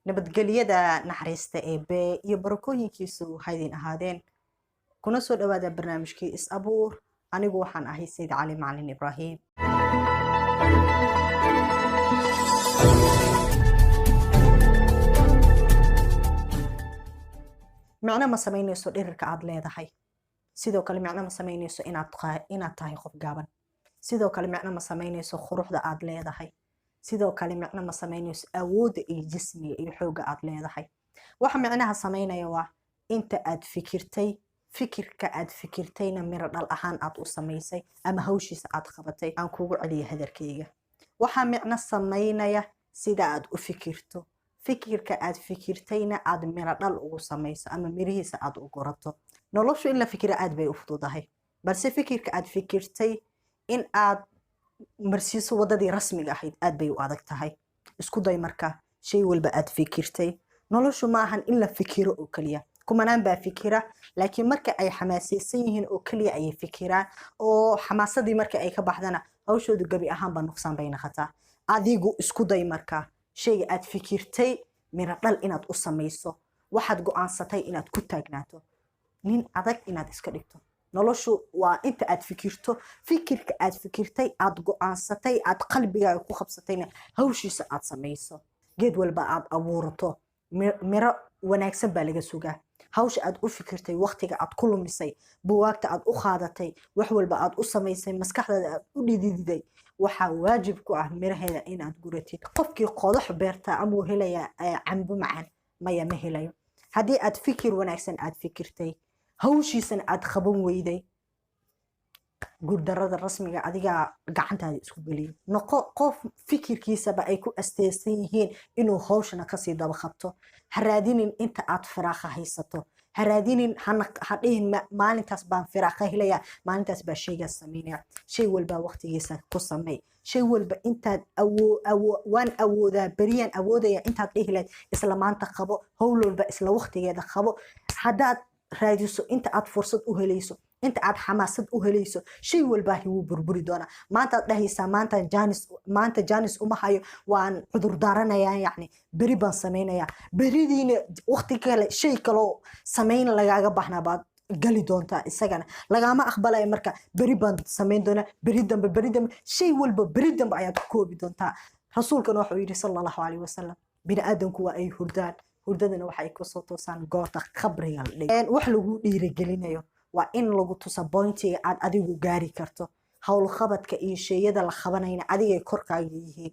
nabadgelyada naxariista eebe iyo barakooyinkiisu haydin ahaadeen kuna soo dhawaada barnaamijkii is abuur anigu waxaan ahay Sayd Cali Macalin Ibraahim macna ma sameynayso dhirirka aad leedahay sidoo kale macna ma sameynayso inaad tahay qof gaaban sidoo kale macna ma sameynayso quruxda aad leedahay sidoo kale macna ma sameynayso awoodda iyo jismiga iyo xoogga aad leedahay waxa macnaha sameynaya waa inta aad fikirka aad fikirtayna miro dhal ahaan aad u samaysay ama hawshiisa aad qabatay aan kugu celiyo hadalkayga waxa macna sameynaya sida aad u fikirto fikirka aad fikirtayna aad miro dhal ugu samayso ama mirihiisa aad u gurato noloshu in la fikira aad bay u fududahay balse fikirka aad fikirtay in aad marsiiso wadadii rasmiga ahayd aad bay u adag tahay isku day marka shay walba aad fikirtay noloshu ma ahan in la fikiro oo kaliya kumanaan baa fikira laakiin marka ay xamaasaysan yihiin oo kaliya ay fikiraan oo xamaasadii marka ay ka baxdana hawshoodu gabi ahaanba nuqsaan bay noqotaa adigu isku day marka shayga aad fikirtay miro dhal inaad u samayso waxaad go'aansatay inaad ku taagnaato nin adag inaad iska dhigto noloshu waa inta aad fikirto fikirka aad fikirtay aad go'aansatay aad qalbigaaga ku qabsatayna hawshiisa aad samayso geed walba aad abuurato miro wanaagsan baa laga sugaa hawsha aad u fikirtay waqtiga aad ku lumisay buwaagta aad u qaadatay wax walba aad u samaysay maskaxdaada aad u dhididay waxaa waajib ku ah miraheeda inaad guratid qofkii qodax beerta ama uu helaya cambo macaan maya ma helayo haddii aad fikir wanaagsan aad fikirtay hawshiisana aad qaban weyday guurdarada rasmiga adiga gacantaada isku geliyo noqo qof fikirkiisaba ay ku asteysan yihiin inuu hawshana kasii daba qabto ha raadinin inta aad firaaqa haysato ha raadinin ha dhihin maalintaas baan firaaqa helaya maalintaas baa shaygaas sameynaya shay walba waqtigiisa ku samey shay walba intaad waan awoodaa beriyaan awoodaya intaad dhihi lahayd isla maanta qabo howl walba isla waqtigeeda qabo haddaad raadiso inta aad fursad u helayso inta aad xamaasad u helayso shay walba wuu burburi doonaa maanta aad dhahaysaa maanta jaanis uma hayo waan cudur daaranayaa yacni beri baan samaynayaa beridiina waqti kale shay kaloo samayn lagaaga baxnaa baad gali doontaa isagana lagaama aqbalaya marka beri baan samayn doonaa beri dambe shay walba beri dambe ayaad ku koobi doontaa rasuulkana wuxuu yidhi sala allahu calayhi wasalam bini aadamku waa ay hurdaan hurdadana waxay kusoo toosaan goorta qabriga la dhigay wax lagu dhiirigelinayo waa in lagu tusa bointiga aad adigu gaari karto howlqabadka iyo shayada la qabanayna adigay korkaaga yihiin